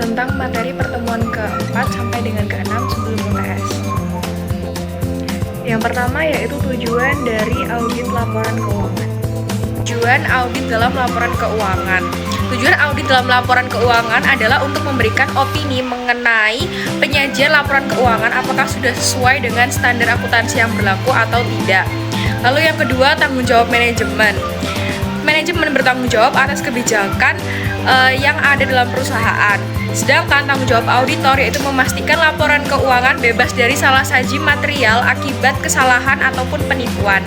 tentang materi pertemuan ke-4 sampai dengan ke-6 sebelum UTS. Yang pertama yaitu tujuan dari audit laporan keuangan. Tujuan audit dalam laporan keuangan. Tujuan audit dalam laporan keuangan adalah untuk memberikan opini mengenai penyajian laporan keuangan apakah sudah sesuai dengan standar akuntansi yang berlaku atau tidak. Lalu yang kedua, tanggung jawab manajemen. Manajemen bertanggung jawab atas kebijakan yang ada dalam perusahaan. Sedangkan tanggung jawab auditor yaitu memastikan laporan keuangan bebas dari salah saji material akibat kesalahan ataupun penipuan.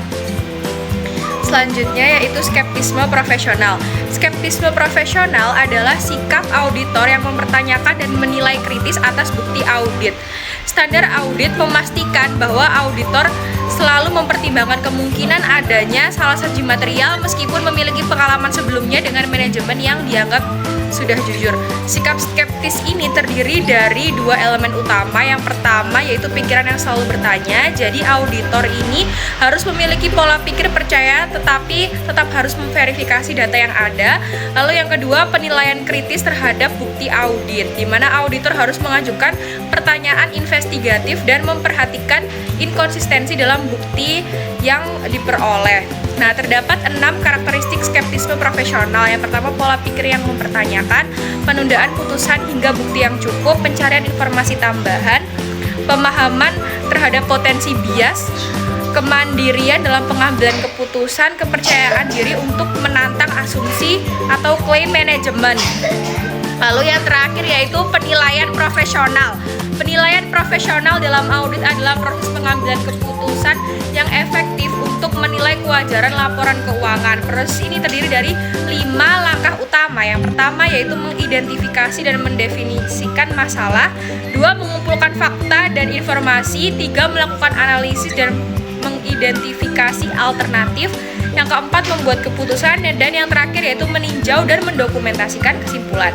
Selanjutnya yaitu skeptisme profesional. Skeptisme profesional adalah sikap auditor yang mempertanyakan dan menilai kritis atas bukti audit. Standar audit memastikan bahwa auditor selalu mempertimbangkan kemungkinan adanya salah saji material meskipun memiliki pengalaman sebelumnya dengan manajemen yang dianggap sudah jujur. Sikap skeptis ini terdiri dari dua elemen utama. Yang pertama yaitu pikiran yang selalu bertanya. Jadi auditor ini harus memiliki pola pikir percaya tetapi tetap harus memverifikasi data yang ada. Lalu yang kedua, penilaian kritis terhadap bukti audit, di mana auditor harus mengajukan pertanyaan investigatif dan memperhatikan inkonsistensi dalam bukti yang diperoleh. Nah, terdapat 6 karakteristik skeptisme profesional. Yang pertama, pola pikir yang mempertanyakan, penundaan putusan hingga bukti yang cukup, pencarian informasi tambahan, pemahaman terhadap potensi bias, kemandirian dalam pengambilan keputusan, kepercayaan diri untuk menantang asumsi atau klaim manajemen. Lalu yang terakhir yaitu penilaian profesional. Penilaian profesional dalam audit adalah proses pengambilan keputusan yang efektif untuk menilai kewajaran laporan keuangan. Proses ini terdiri dari 5 langkah utama. Yang pertama yaitu mengidentifikasi dan mendefinisikan masalah. 2. Mengumpulkan fakta dan informasi. 3. Melakukan analisis dan mengidentifikasi alternatif. Yang keempat, membuat keputusan. Dan yang terakhir yaitu meninjau dan mendokumentasikan kesimpulan.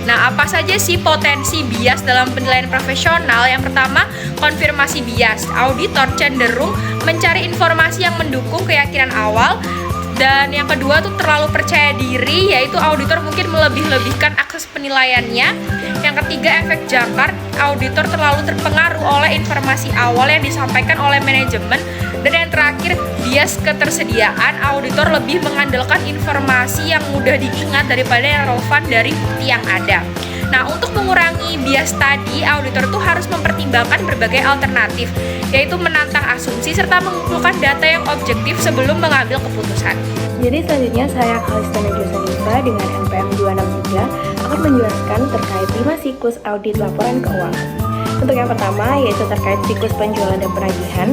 Nah, apa saja sih potensi bias dalam penilaian profesional? Yang pertama, konfirmasi bias. Auditor cenderung mencari informasi yang mendukung keyakinan awal. Dan yang kedua tuh terlalu percaya diri, yaitu auditor mungkin melebih-lebihkan akses penilaiannya. Yang ketiga, efek jangkar. Auditor terlalu terpengaruh oleh informasi awal yang disampaikan oleh manajemen. Dan yang terakhir, bias ketersediaan. Auditor lebih mengandalkan informasi yang mudah diingat daripada yang relevan dari bukti yang ada. Nah, untuk mengurangi bias tadi, auditor tuh harus mempertimbangkan berbagai alternatif, yaitu menantang asumsi serta mengumpulkan data yang objektif sebelum mengambil keputusan. Jadi selanjutnya saya Kalistana Josanisa dengan NPM 263 akan menjelaskan terkait 5 siklus audit laporan keuangan. Untuk yang pertama yaitu terkait siklus penjualan dan penagihan,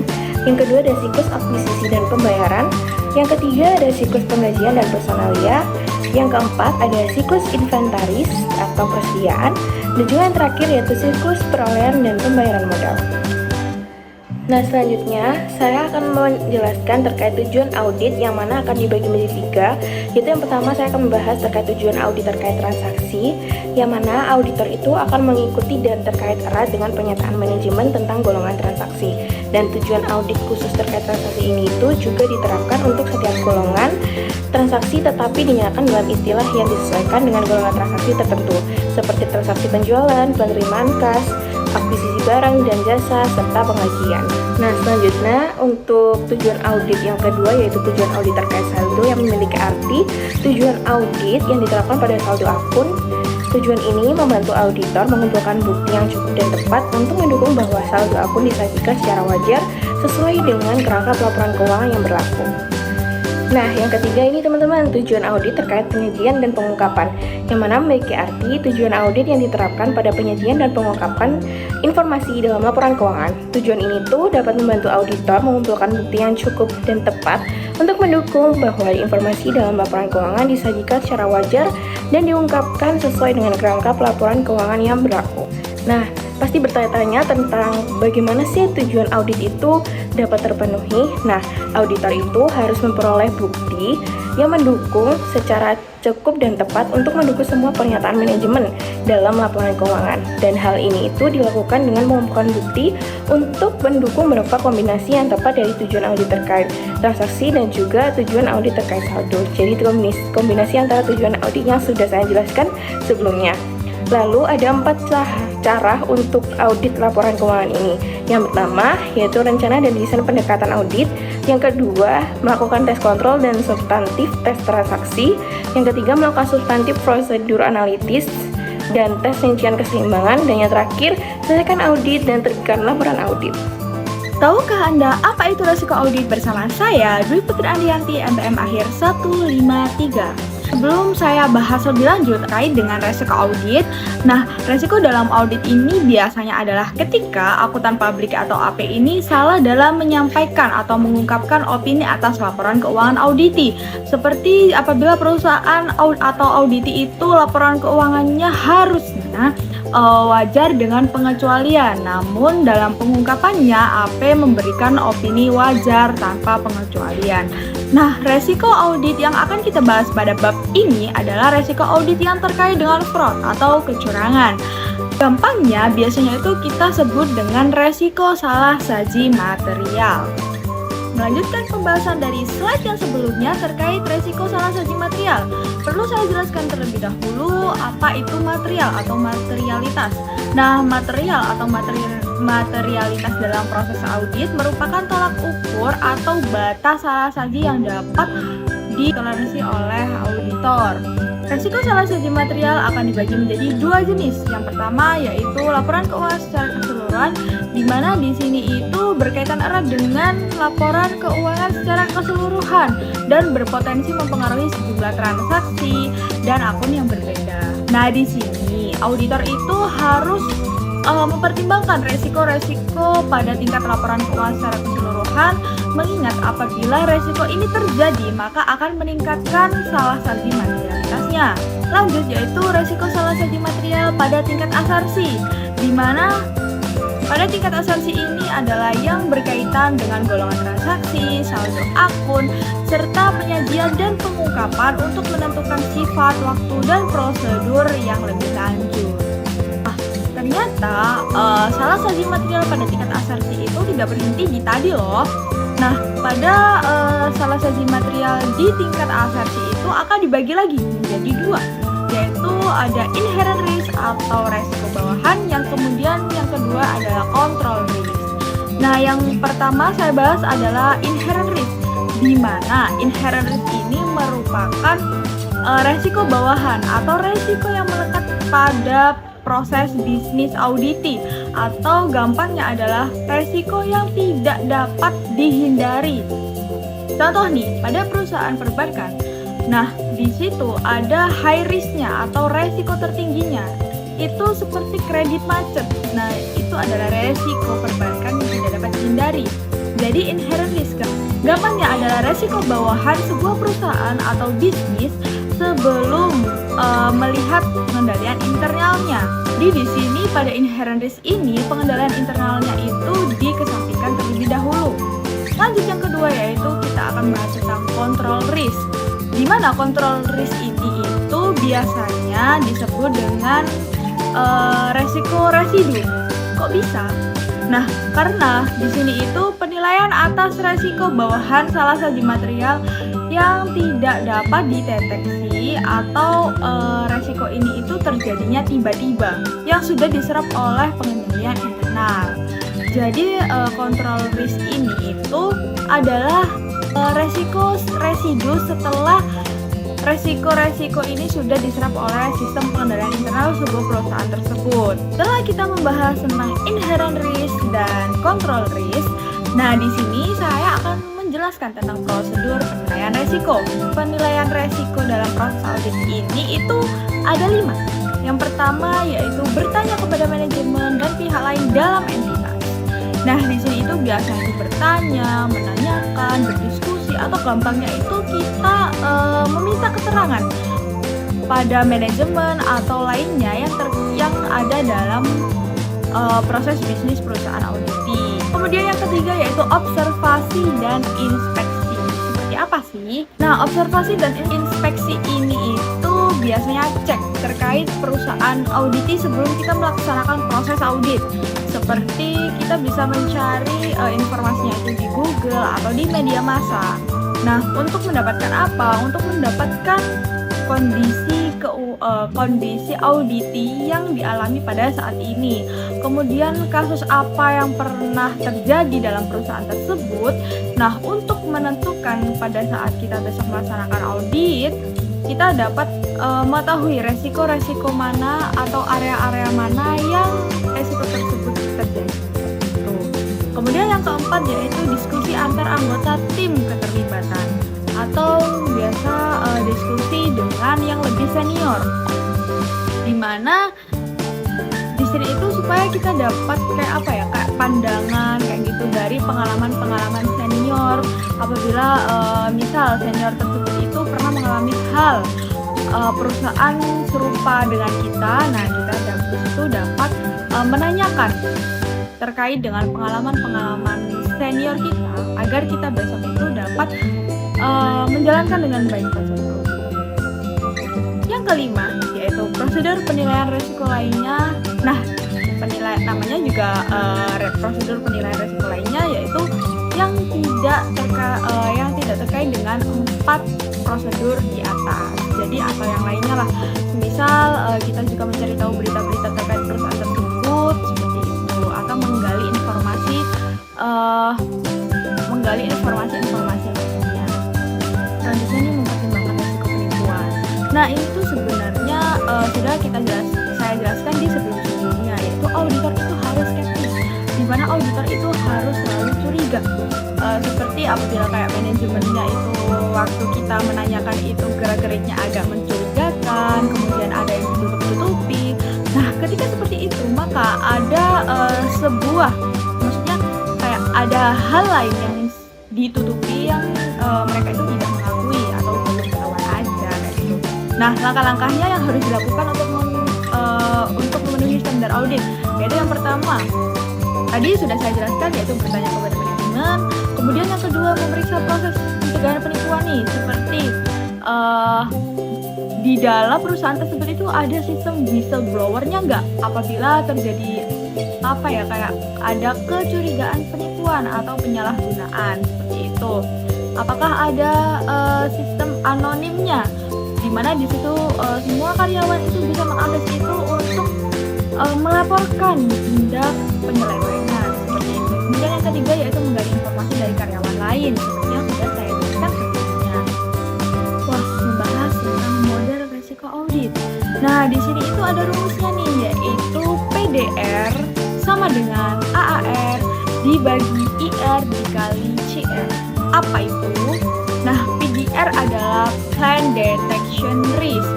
yang kedua ada siklus akuisisi dan pembayaran, yang ketiga ada siklus penggajian dan personalia, yang keempat ada siklus inventaris atau persediaan, dan juga yang terakhir yaitu siklus perolehan dan pembayaran modal. Nah, selanjutnya saya akan menjelaskan terkait tujuan audit yang mana akan dibagi menjadi 3, yaitu yang pertama saya akan membahas terkait tujuan audit terkait transaksi, yang mana auditor itu akan mengikuti dan terkait erat dengan pernyataan manajemen tentang golongan transaksi. Dan tujuan audit khusus terkait transaksi ini itu juga diterapkan untuk setiap golongan transaksi tetapi dinyatakan dalam istilah yang disesuaikan dengan golongan transaksi tertentu, seperti transaksi penjualan, penerimaan kas, akuisisi barang dan jasa, serta penggajian. Nah, selanjutnya untuk tujuan audit yang kedua yaitu tujuan audit terkait saldo yang memiliki arti tujuan audit yang diterapkan pada saldo akun. Tujuan ini membantu auditor mengumpulkan bukti yang cukup dan tepat untuk mendukung bahwa saldo akun disajikan secara wajar sesuai dengan kerangka pelaporan keuangan yang berlaku. Nah, yang ketiga ini teman-teman, tujuan audit terkait penyajian dan pengungkapan, yang mana memiliki arti tujuan audit yang diterapkan pada penyajian dan pengungkapan informasi dalam laporan keuangan. Tujuan ini tuh dapat membantu auditor mengumpulkan bukti yang cukup dan tepat untuk mendukung bahwa informasi dalam laporan keuangan disajikan secara wajar dan diungkapkan sesuai dengan kerangka pelaporan keuangan yang berlaku. Nah, pasti bertanya-tanya tentang bagaimana sih tujuan audit itu dapat terpenuhi. Nah, auditor itu harus memperoleh bukti yang mendukung secara cukup dan tepat untuk mendukung semua pernyataan manajemen dalam laporan keuangan. Dan hal ini itu dilakukan dengan mengumpulkan bukti untuk mendukung beberapa kombinasi yang tepat dari tujuan audit terkait transaksi dan juga tujuan audit terkait saldo. Jadi kombinasi antara tujuan audit yang sudah saya jelaskan sebelumnya. Lalu ada 4 cara untuk audit laporan keuangan ini. Yang pertama yaitu rencana dan desain pendekatan audit. Yang kedua, melakukan tes kontrol dan substantif tes transaksi. Yang ketiga, melakukan substantif prosedur analitis dan tes rincian keseimbangan. Dan yang terakhir, selesaikan audit dan terbitkan laporan audit. Tahukah Anda apa itu resiko audit bersama saya, Dwi Putri Andianti, MPM akhir 153. Sebelum saya bahas lebih lanjut terkait dengan resiko audit, nah resiko dalam audit ini biasanya adalah ketika akuntan publik atau AP ini salah dalam menyampaikan atau mengungkapkan opini atas laporan keuangan auditi. Seperti apabila perusahaan atau auditi itu laporan keuangannya harusnya wajar dengan pengecualian, namun dalam pengungkapannya AP memberikan opini wajar tanpa pengecualian. Nah, resiko audit yang akan kita bahas pada bab ini adalah resiko audit yang terkait dengan fraud atau kecurangan. Gampangnya biasanya itu kita sebut dengan resiko salah saji material. Melanjutkan pembahasan dari slide yang sebelumnya terkait resiko salah saji material, perlu saya jelaskan terlebih dahulu apa itu material atau materialitas. Nah, material atau materialitas dalam proses audit merupakan tolak ukur atau batas salah saji yang dapat ditoleransi oleh auditor. Resiko salah saji material akan dibagi menjadi 2 jenis. Yang pertama yaitu laporan keuangan secara keseluruhan, di mana di sini itu berkaitan erat dengan laporan keuangan secara keseluruhan dan berpotensi mempengaruhi sejumlah transaksi dan akun yang berbeda. Nah, di sini auditor itu harus mempertimbangkan resiko-resiko pada tingkat laporan keuangan secara keseluruhan, mengingat apabila resiko ini terjadi maka akan meningkatkan salah saji materialitasnya. Lanjut yaitu resiko salah saji material pada tingkat asarsi, di mana pada tingkat asarsi ini adalah yang berkaitan dengan golongan transaksi, saldo akun, serta penyajian dan pengungkapan untuk menentukan sifat, waktu, dan prosedur yang lebih lanjut. Ternyata salah saji material pada tingkat asarsi itu tidak berhenti di tadi loh. Nah, pada salah saji material di tingkat asarsi itu akan dibagi lagi menjadi 2, yaitu ada inherent risk atau resiko bawahan, yang kemudian yang kedua adalah control risk. Nah, yang pertama saya bahas adalah inherent risk, di mana inherent risk ini merupakan resiko bawahan atau resiko yang melekat pada proses bisnis auditi, atau gampangnya adalah resiko yang tidak dapat dihindari. Contoh nih, pada perusahaan perbankan, nah di situ ada high risk-nya atau resiko tertingginya, itu seperti kredit macet. Nah, itu adalah resiko perbankan yang tidak dapat dihindari. Jadi inherent risk gampangnya adalah resiko bawahan sebuah perusahaan atau bisnis sebelum melihat pengendalian internalnya. Di sini pada inherent risk ini pengendalian internalnya itu dikesampingkan terlebih dahulu. Lanjut yang kedua yaitu kita akan bahas tentang control risk. Di mana control risk ini itu biasanya disebut dengan resiko residu. Kok bisa? Nah, karena di sini itu penilaian atas resiko bawahan salah saji material yang tidak dapat dideteksi atau resiko ini itu terjadinya tiba-tiba yang sudah diserap oleh pengendalian internal. Jadi control risk ini itu adalah resiko residu setelah resiko-resiko ini sudah diserap oleh sistem pengendalian internal sebuah perusahaan tersebut. Setelah kita membahas tentang inherent risk dan control risk, nah di sini saya akan menjelaskan tentang prosedur penilaian resiko. Penilaian resiko dalam proses audit ini itu ada 5. Yang pertama yaitu bertanya kepada manajemen dan pihak lain dalam entitas. Nah, di sini itu biasanya bertanya, menanyakan, berdiskusi, atau gampangnya itu kita meminta keterangan pada manajemen atau lainnya yang ada dalam proses bisnis perusahaan auditi. Kemudian yang ketiga yaitu observasi dan inspeksi. Seperti apa sih? Nah, observasi dan inspeksi ini itu biasanya cek terkait perusahaan auditi sebelum kita melaksanakan proses audit. Seperti kita bisa mencari informasinya itu di Google atau di media massa. Nah, untuk mendapatkan apa? Untuk mendapatkan kondisi kondisi auditi yang dialami pada saat ini. Kemudian kasus apa yang pernah terjadi dalam perusahaan tersebut. Nah, untuk menentukan pada saat kita besok melaksanakan audit, kita dapat mengetahui resiko-resiko mana atau area-area mana yang resiko tersebut terjadi. Kemudian yang keempat yaitu diskusi antar anggota tim keterlibatan atau biasa diskusi dengan yang lebih senior, dimana di sini itu supaya kita dapat kayak pandangan kayak gitu dari pengalaman senior apabila misal senior tersebut itu pernah mengalami hal perusahaan serupa dengan kita. Nah, kita di situ dapat menanyakan terkait dengan pengalaman senior kita agar kita besok itu dapat menjalankan dengan baik tersebut. Yang kelima yaitu prosedur penilaian risiko lainnya. Nah, namanya juga prosedur penilaian risiko lainnya yaitu yang tidak terkait dengan 4 prosedur di atas. Jadi atau yang lainnya lah. Misal kita juga mencari tahu berita-berita terkait perusahaan tersebut seperti itu atau menggali informasi lainnya. Selanjutnya ini mempertimbangkan risiko penipuan. Nah, ini tuh sebenarnya sudah saya jelaskan di sebelum-sebelumnya, yaitu auditor itu harus skeptis, di mana auditor itu harus selalu curiga. Seperti apabila kayak manajemennya itu waktu kita menanyakan itu gerak-geriknya agak mencurigakan, kemudian ada yang ditutup-tutupi. Nah, ketika seperti itu maka ada maksudnya kayak ada hal lain yang ditutupi yang mereka itu tidak mengakui atau belum ketahuan aja kayak gitu. Nah, langkah-langkahnya yang harus dilakukan untuk memenuhi standar audit, yaitu yang pertama tadi sudah saya jelaskan, yaitu bertanya kepada manajemen. Kemudian yang kedua, memeriksa proses pencegahan penipuan nih, seperti di dalam perusahaan tersebut itu ada sistem whistleblower-nya nggak apabila terjadi kayak ada kecurigaan penipuan atau penyalahgunaan seperti itu. Apakah ada sistem anonimnya, di mana di situ semua karyawan itu bisa mengakses itu untuk melaporkan tindak penyelewengan seperti itu. Kemudian yang ketiga yaitu menggali informasi dari karyawan lain seperti yang sudah saya jelaskan sebelumnya. Wah, membahas tentang model resiko audit. Nah, di sini itu ada rumusnya nih, yaitu PDR sama dengan AAR dibagi IR dikali CR. Apa itu? Nah, PDR adalah Plan Detection Risk.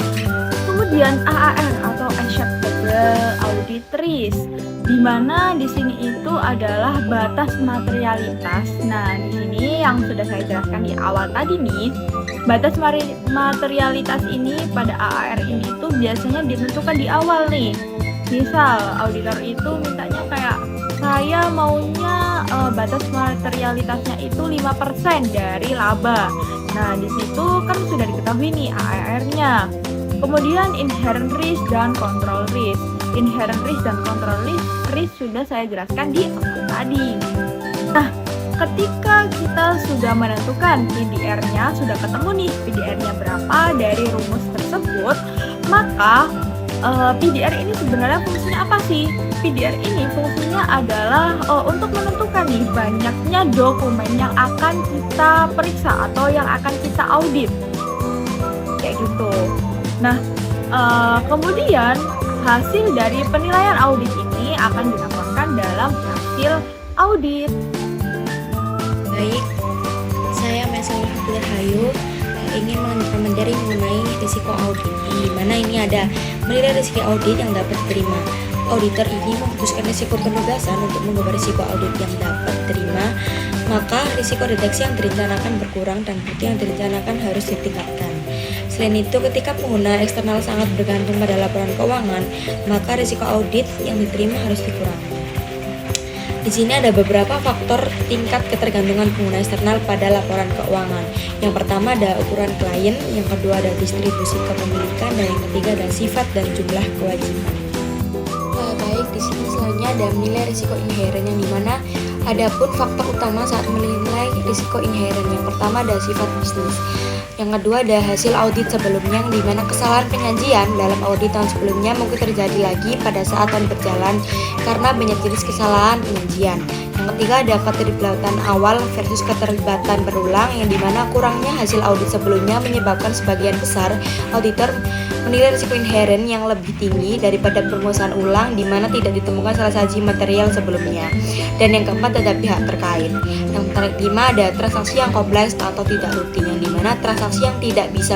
Kemudian AAR atau Acceptable Audit Risk, di mana di sini itu adalah batas materialitas. Nah, di sini yang sudah saya jelaskan di awal tadi nih, batas materialitas ini pada AAR ini itu biasanya ditentukan di awal nih. Misal auditor itu mintanya kayak saya maunya batas materialitasnya itu 5% dari laba. Nah, di situ kan sudah diketahui nih AAR-nya. Kemudian inherent risk dan control risk. Inherent risk dan control risk sudah saya jelaskan di awal tadi. Nah, ketika kita sudah menentukan PDR-nya, sudah ketemu nih PDR-nya berapa dari rumus tersebut, maka PDR ini sebenarnya fungsinya apa sih? PDR ini fungsinya adalah untuk menentukan nih banyaknya dokumen yang akan kita periksa atau yang akan kita audit, kayak gitu. Nah, kemudian hasil dari penilaian audit ini akan dilaporkan dalam hasil audit. Baik, saya Mesalih Rahayu ingin mengomentari mengenai risiko audit, di mana ini ada menilai risiko audit yang dapat diterima. Auditor ini memutuskan risiko penugasan untuk mengubah risiko audit yang dapat diterima, maka risiko deteksi yang direncanakan berkurang dan bukti yang direncanakan harus ditingkatkan. Selain itu, ketika pengguna eksternal sangat bergantung pada laporan keuangan, maka risiko audit yang diterima harus dikurangi. Di sini ada beberapa faktor tingkat ketergantungan pengguna eksternal pada laporan keuangan. Yang pertama ada ukuran klien, yang kedua ada distribusi kepemilikan, dan yang ketiga ada sifat dan jumlah kewajiban. Baik, di sini selanjutnya ada menilai risiko inheren, yang dimana ada pun faktor utama saat menilai risiko inheren. Yang pertama ada sifat bisnis. Yang kedua ada hasil audit sebelumnya, yang dimana kesalahan penyajian dalam audit tahun sebelumnya mungkin terjadi lagi pada saat tahun berjalan karena banyak jenis kesalahan penyajian. Yang ketiga ada keterlibatan awal versus keterlibatan berulang, yang dimana kurangnya hasil audit sebelumnya menyebabkan sebagian besar auditor menilai risiko inheren yang lebih tinggi daripada perumusan ulang, dimana tidak ditemukan salah saji material sebelumnya. Dan yang keempat ada pihak terkait. Yang kelima ada transaksi yang kompleks atau tidak rutin, yang dimana transaksi yang tidak bisa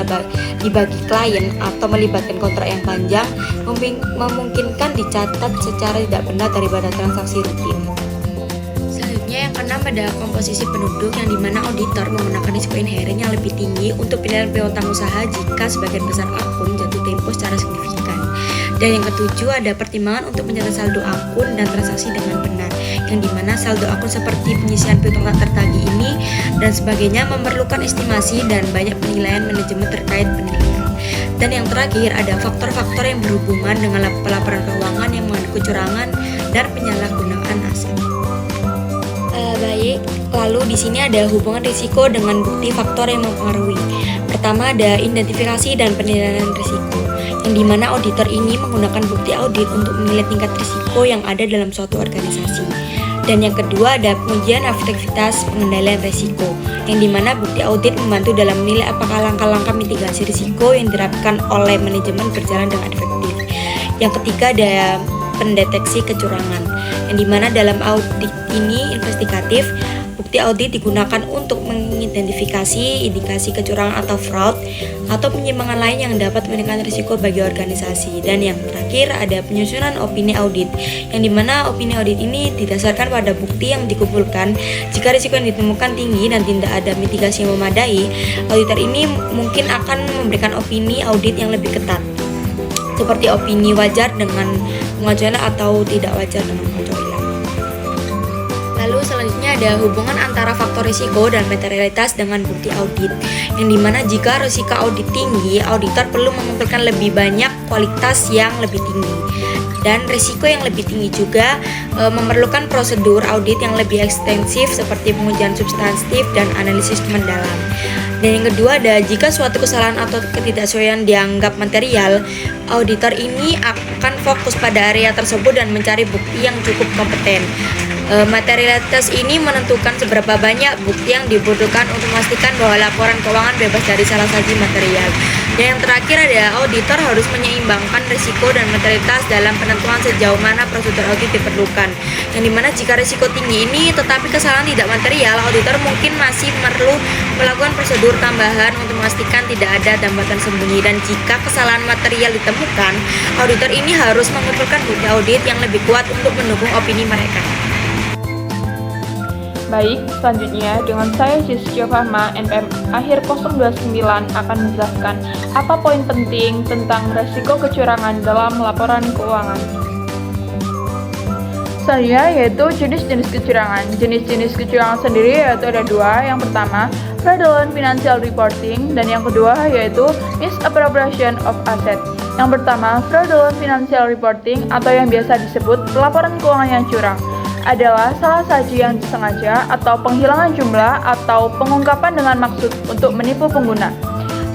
dibagi klien atau melibatkan kontrak yang panjang memungkinkan dicatat secara tidak benar daripada transaksi rutin. Selanjutnya yang keenam ada komposisi penduduk, yang dimana auditor menggunakan risiko inheren yang lebih tinggi untuk penilaian piutang usaha jika sebagian besar akun jatuh tempo secara signifikan. Dan yang ketujuh ada pertimbangan untuk mencatat saldo akun dan transaksi dengan benar, yang dimana saldo akun seperti penyisian piutang tak tertagih ini dan sebagainya memerlukan estimasi dan banyak penilaian manajemen terkait penilaian. Dan yang terakhir ada faktor-faktor yang berhubungan dengan pelaporan keuangan yang mengandung kecurangan dan penyalahgunaan aset. Baik, lalu di sini ada hubungan risiko dengan bukti faktor yang mempengaruhi. Pertama ada identifikasi dan penilaian risiko, yang dimana auditor ini menggunakan bukti audit untuk menilai tingkat risiko yang ada dalam suatu organisasi. Dan yang kedua ada pengujian efektivitas pengendalian risiko, yang dimana bukti audit membantu dalam menilai apakah langkah-langkah mitigasi risiko yang diterapkan oleh manajemen berjalan dengan efektif. Yang ketiga ada pendeteksi kecurangan, yang dimana dalam audit ini investigatif, bukti audit digunakan untuk mengidentifikasi indikasi kecurangan atau fraud atau penyimpangan lain yang dapat meningkatkan risiko bagi organisasi. Dan yang terakhir ada penyusunan opini audit, yang dimana opini audit ini didasarkan pada bukti yang dikumpulkan. Jika risiko yang ditemukan tinggi dan tidak ada mitigasi yang memadai, auditor ini mungkin akan memberikan opini audit yang lebih ketat, seperti opini wajar dengan pengajuan atau tidak wajar dengan pengajuan. Lalu selanjutnya ada hubungan antara faktor risiko dan materialitas dengan bukti audit, yang dimana jika risiko audit tinggi, auditor perlu mengumpulkan lebih banyak kualitas yang lebih tinggi. Dan risiko yang lebih tinggi juga memerlukan prosedur audit yang lebih ekstensif seperti pengujian substantif dan analisis mendalam. Dan yang kedua ada jika suatu kesalahan atau ketidaksesuaian dianggap material, auditor ini akan fokus pada area tersebut dan mencari bukti yang cukup kompeten. Materialitas ini menentukan seberapa banyak bukti yang dibutuhkan untuk memastikan bahwa laporan keuangan bebas dari salah saji material. Dan yang terakhir ada auditor harus menyeimbangkan risiko dan materialitas dalam penentuan sejauh mana prosedur audit diperlukan. Yang dimana jika risiko tinggi ini tetapi kesalahan tidak material, auditor mungkin masih perlu melakukan prosedur tambahan untuk memastikan tidak ada tambatan sembunyi. Dan jika kesalahan material ditemukan, auditor ini harus mengumpulkan bukti audit yang lebih kuat untuk mendukung opini mereka. Baik, selanjutnya dengan saya Jessica Fahma, NPM akhir 029 akan menjelaskan apa poin penting tentang resiko kecurangan dalam laporan keuangan. Selanjutnya yaitu jenis-jenis kecurangan. Jenis-jenis kecurangan sendiri yaitu ada dua. Yang pertama, fraudulent financial reporting, dan yang kedua yaitu misappropriation of asset. Yang pertama, fraudulent financial reporting atau yang biasa disebut pelaporan keuangan yang curang adalah salah saji yang disengaja atau penghilangan jumlah atau pengungkapan dengan maksud untuk menipu pengguna.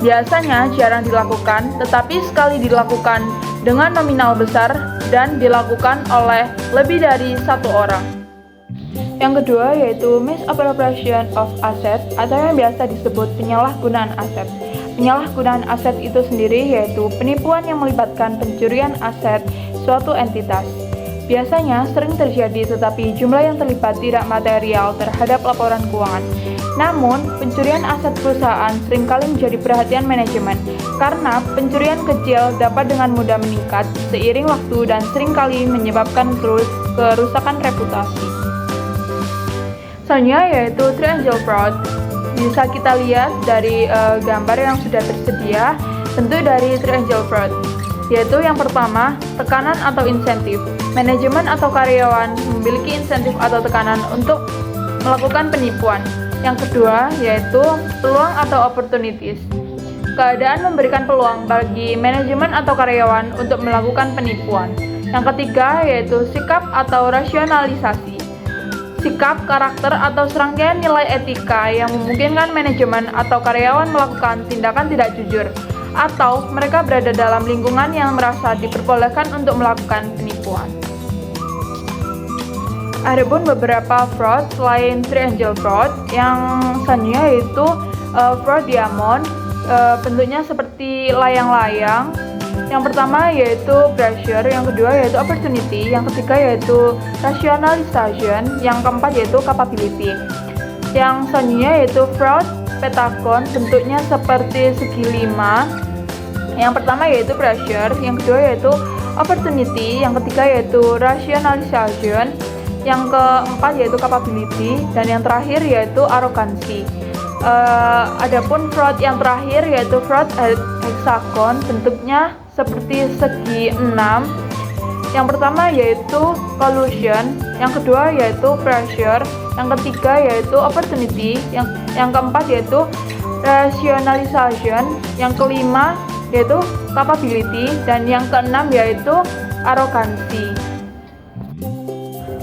Biasanya jarang dilakukan, tetapi sekali dilakukan dengan nominal besar dan dilakukan oleh lebih dari satu orang. Yang kedua yaitu misappropriation of asset atau yang biasa disebut penyalahgunaan aset. Penyalahgunaan aset itu sendiri yaitu penipuan yang melibatkan pencurian aset suatu entitas. Biasanya sering terjadi tetapi jumlah yang terlibat tidak material terhadap laporan keuangan. Namun, pencurian aset perusahaan seringkali menjadi perhatian manajemen karena pencurian kecil dapat dengan mudah meningkat seiring waktu dan seringkali menyebabkan kerusakan reputasi. Selanjutnya yaitu triangle fraud. Bisa kita lihat dari gambar yang sudah tersedia, tentu dari triangle fraud. Yaitu yang pertama, tekanan atau insentif. Manajemen atau karyawan memiliki insentif atau tekanan untuk melakukan penipuan. Yang kedua, yaitu peluang atau opportunities. Keadaan memberikan peluang bagi manajemen atau karyawan untuk melakukan penipuan. Yang ketiga, yaitu sikap atau rasionalisasi. sikap, karakter, atau serangkaian nilai etika yang memungkinkan manajemen atau karyawan melakukan tindakan tidak jujur, atau mereka berada dalam lingkungan yang merasa diperbolehkan untuk melakukan penipuan. Adapun beberapa fraud selain triangle fraud yang selanjutnya yaitu fraud diamond, bentuknya seperti layang-layang. Yang pertama yaitu pressure, yang kedua yaitu opportunity, yang ketiga yaitu rationalization, yang keempat yaitu capability. Yang selanjutnya yaitu fraud pentagon, bentuknya seperti segi 5. Yang pertama yaitu pressure, yang kedua yaitu opportunity, yang ketiga yaitu rationalization, yang keempat yaitu capability, dan yang terakhir yaitu arrogancy. Adapun fraud yang terakhir yaitu fraud hexagon, bentuknya seperti segi 6. Yang pertama yaitu collusion, yang kedua yaitu pressure, yang ketiga yaitu opportunity, yang keempat yaitu rationalization, yang kelima yaitu capability, dan yang keenam yaitu arrogancy.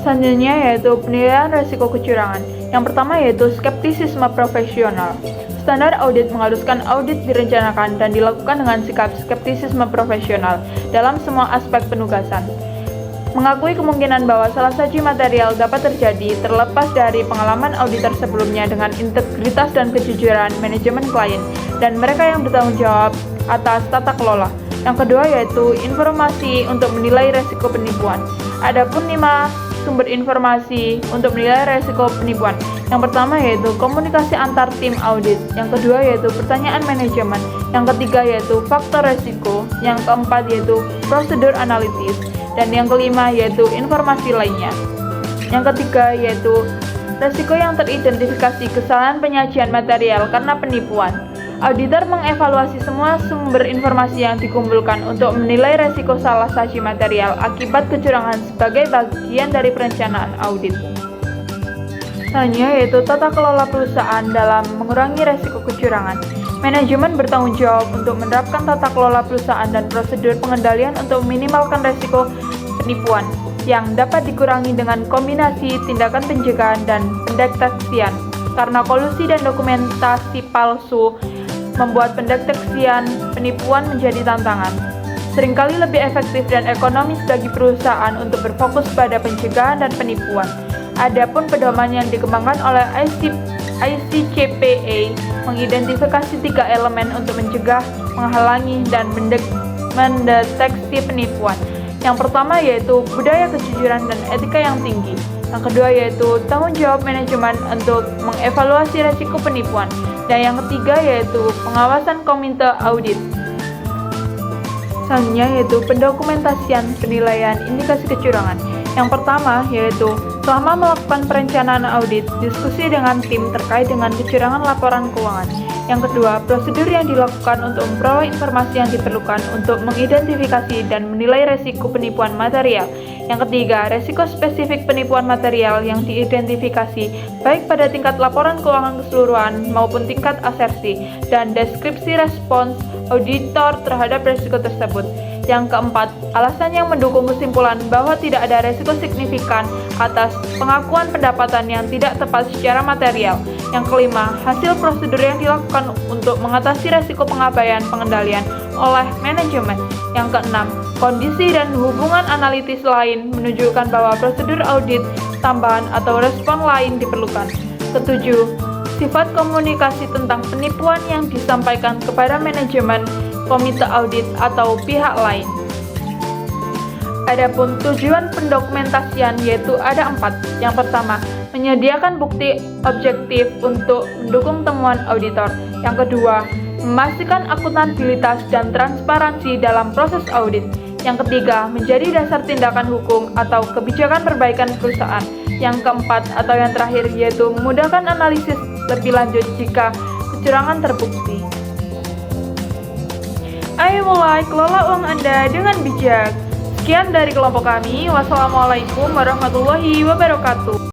Selanjutnya yaitu penilaian risiko kecurangan. Yang pertama yaitu skeptisisme profesional. Standar audit mengharuskan audit direncanakan dan dilakukan dengan sikap skeptisisme profesional dalam semua aspek penugasan. Mengakui kemungkinan bahwa salah satu material dapat terjadi terlepas dari pengalaman auditor sebelumnya dengan integritas dan kejujuran manajemen klien dan mereka yang bertanggung jawab atas tata kelola. Yang kedua yaitu informasi untuk menilai risiko penipuan. Adapun 5 sumber informasi untuk menilai risiko penipuan. Yang pertama yaitu komunikasi antar tim audit, yang kedua yaitu pertanyaan manajemen, yang ketiga yaitu faktor risiko, yang keempat yaitu prosedur analitis, dan yang kelima yaitu informasi lainnya. Yang ketiga yaitu risiko yang teridentifikasi kesalahan penyajian material karena penipuan. Auditor mengevaluasi semua sumber informasi yang dikumpulkan untuk menilai risiko salah saji material akibat kecurangan sebagai bagian dari perencanaan audit. Selanjutnya yaitu tata kelola perusahaan dalam mengurangi risiko kecurangan. Manajemen bertanggung jawab untuk menerapkan tata kelola perusahaan dan prosedur pengendalian untuk meminimalkan risiko penipuan yang dapat dikurangi dengan kombinasi tindakan pencegahan dan pendeteksian. Karena kolusi dan dokumentasi palsu membuat pendeteksian penipuan menjadi tantangan. Seringkali lebih efektif dan ekonomis bagi perusahaan untuk berfokus pada pencegahan dan penipuan. Adapun pedoman yang dikembangkan oleh ICCPA mengidentifikasi 3 elemen untuk mencegah, menghalangi, dan mendeteksi penipuan. Yang pertama yaitu budaya kejujuran dan etika yang tinggi. Yang kedua yaitu tanggung jawab manajemen untuk mengevaluasi risiko penipuan. Dan yang ketiga yaitu pengawasan komite audit. Selanjutnya yaitu pendokumentasian penilaian indikasi kecurangan. Yang pertama yaitu selama melakukan perencanaan audit, diskusi dengan tim terkait dengan kecurangan laporan keuangan. Yang kedua, prosedur yang dilakukan untuk memperoleh informasi yang diperlukan untuk mengidentifikasi dan menilai risiko penipuan material. Yang ketiga, risiko spesifik penipuan material yang diidentifikasi baik pada tingkat laporan keuangan keseluruhan maupun tingkat asersi, dan deskripsi respons auditor terhadap risiko tersebut. Yang keempat, alasan yang mendukung kesimpulan bahwa tidak ada risiko signifikan atas pengakuan pendapatan yang tidak tepat secara material. Yang kelima, hasil prosedur yang dilakukan untuk mengatasi risiko pengabaian pengendalian oleh manajemen. Yang keenam, kondisi dan hubungan analitis lain menunjukkan bahwa prosedur audit tambahan atau respon lain diperlukan. Ketujuh, sifat komunikasi tentang penipuan yang disampaikan kepada manajemen, komite audit, atau pihak lain. Adapun tujuan pendokumentasian yaitu ada 4. Yang pertama, menyediakan bukti objektif untuk mendukung temuan auditor. Yang kedua, memastikan akuntabilitas dan transparansi dalam proses audit. Yang ketiga, menjadi dasar tindakan hukum atau kebijakan perbaikan perusahaan. Yang keempat atau yang terakhir yaitu memudahkan analisis lebih lanjut jika kecurangan terbukti. Ayo mulai kelola uang Anda dengan bijak. Sekian dari kelompok kami. Wassalamualaikum warahmatullahi wabarakatuh.